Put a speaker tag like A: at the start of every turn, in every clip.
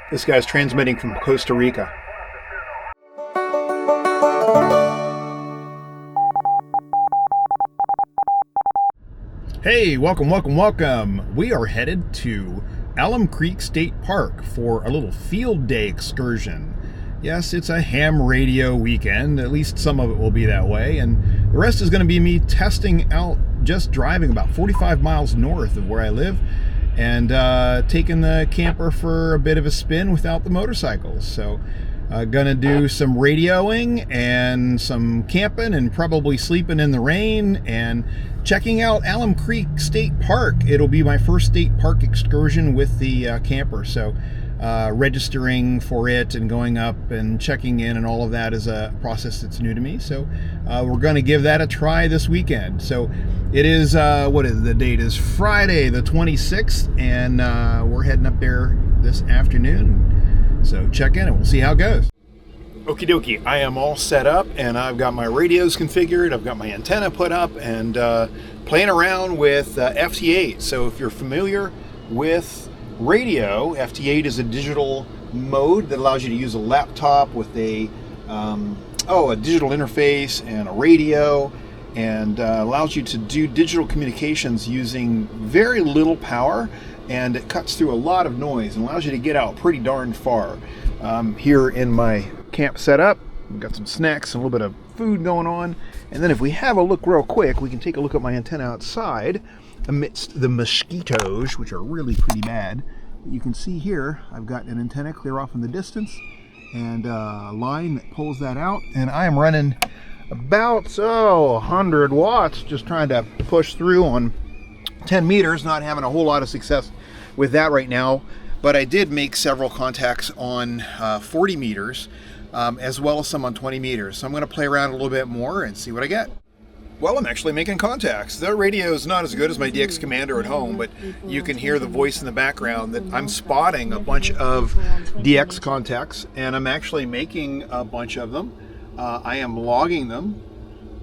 A: This guy's transmitting from Costa Rica. Hey, welcome. We are headed to Alum Creek State Park for a little field day excursion. Yes, it's a ham radio weekend. At least some of it will be that way. And the rest is going to be me testing out, just driving about 45 miles north of where I live and taking the camper for a bit of a spin without the motorcycles. So gonna do some radioing and some camping and probably sleeping in the rain and checking out Alum Creek State Park. It'll be my first state park excursion with the camper. So registering for it and going up and checking in and all of that is a process that's new to me. So we're going to give that a try this weekend. So it is, what is the date? Is Friday the 26th, and we're heading up there this afternoon. So check in and we'll see how it goes. Okie dokie, I am all set up and I've got my radios configured. I've got my antenna put up and playing around with FT8. So if you're familiar with radio, FT8 is a digital mode that allows you to use a laptop with a digital interface and a radio, and allows you to do digital communications using very little power, and it cuts through a lot of noise and allows you to get out pretty darn far. Here in my camp setup, we've got some snacks and a little bit of food going on, and then if we have a look real quick, we can take a look at my antenna outside amidst the mosquitoes, which are really pretty bad. You can see here I've got an antenna clear off in the distance and a line that pulls that out, and I am running about 100 watts just trying to push through on 10 meters. Not having a whole lot of success with that right now, but I did make several contacts on 40 meters as well as some on 20 meters. So I'm going to play around a little bit more and see what I get. Well, I'm actually making contacts. The radio is not as good as my DX Commander at home, but you can hear the voice in the background that I'm spotting a bunch of DX contacts, and I'm actually making a bunch of them. I am logging them.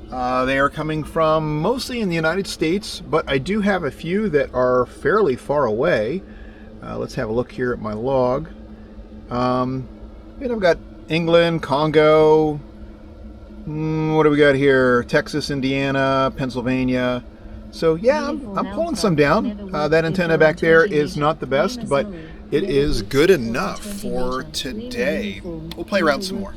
A: They are coming from mostly in the United States, but I do have a few that are fairly far away. Let's have a look here at my log. And I've got England, Congo, what do we got here? Texas, Indiana, Pennsylvania. So yeah, I'm pulling some down. That antenna back there is not the best, but it is good enough for today. We'll play around some more.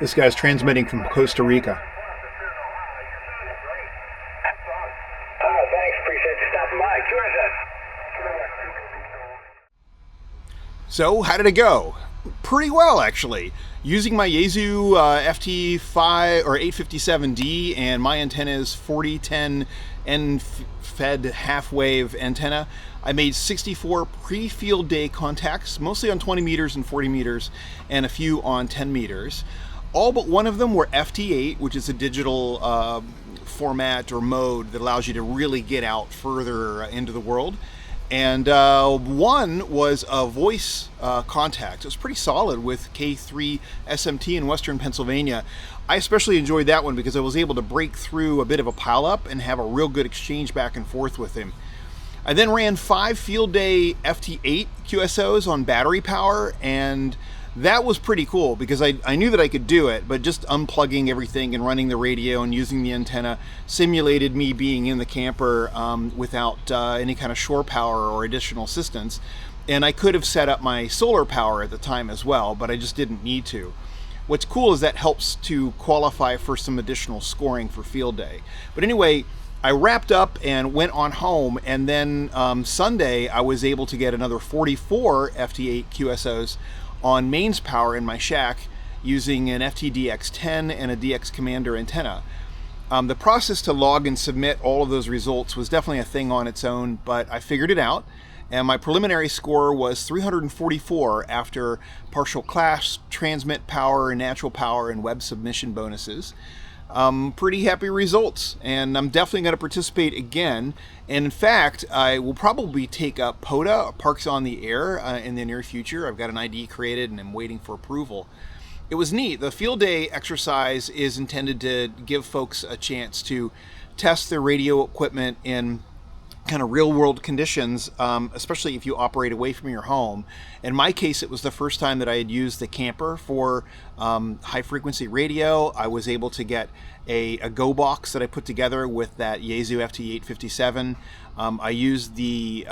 A: This guy's transmitting from Costa Rica.
B: Thanks, appreciate you stopping by.
A: So, how did it go? Pretty well, actually. Using my Yaesu FT5 or 857D and my antenna's 4010 N-fed half-wave antenna, I made 64 pre-field day contacts, mostly on 20 meters and 40 meters, and a few on 10 meters. All but one of them were FT8, which is a digital format or mode that allows you to really get out further into the world. And one was a voice contact. It was pretty solid with K3 SMT in Western Pennsylvania. I especially enjoyed that one because I was able to break through a bit of a pileup and have a real good exchange back and forth with him. I then ran 5 field day FT8 QSOs on battery power, and that was pretty cool because I knew that I could do it, but just unplugging everything and running the radio and using the antenna simulated me being in the camper without any kind of shore power or additional assistance. And I could have set up my solar power at the time as well, but I just didn't need to. What's cool is that helps to qualify for some additional scoring for field day. But anyway, I wrapped up and went on home, and then Sunday I was able to get another 44 FT8 QSOs on mains power in my shack using an FTDX10 and a DX Commander antenna. The process to log and submit all of those results was definitely a thing on its own, but I figured it out, and my preliminary score was 344 after partial class, transmit power, natural power, and web submission bonuses. Pretty happy results, and I'm definitely going to participate again. And in fact, I will probably take up POTA, Parks on the Air, in the near future. I've got an ID created and I'm waiting for approval. It was neat. The field day exercise is intended to give folks a chance to test their radio equipment in kind of real world conditions, especially if you operate away from your home. In my case, it was the first time that I had used the camper for high frequency radio. I was able to get a Go box that I put together with that Yaesu FT857. I used the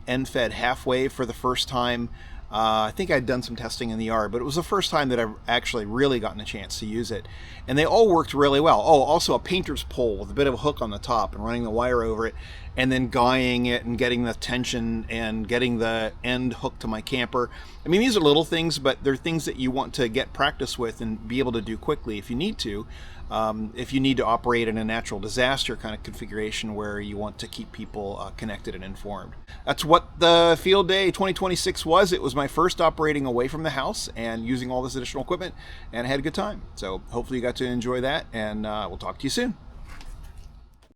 A: end-fed half wave for the first time. I think I'd done some testing in the yard, but it was the first time that I've actually really gotten a chance to use it. And they all worked really well. Oh, also a painter's pole with a bit of a hook on the top and running the wire over it, and then guying it and getting the tension and getting the end hooked to my camper. I mean, these are little things, but they're things that you want to get practice with and be able to do quickly if you need to. If you need to operate in a natural disaster kind of configuration where you want to keep people connected and informed. That's what the Field Day 2026 was. It was my first operating away from the house and using all this additional equipment, and I had a good time. So hopefully you got to enjoy that, and we'll talk to you soon.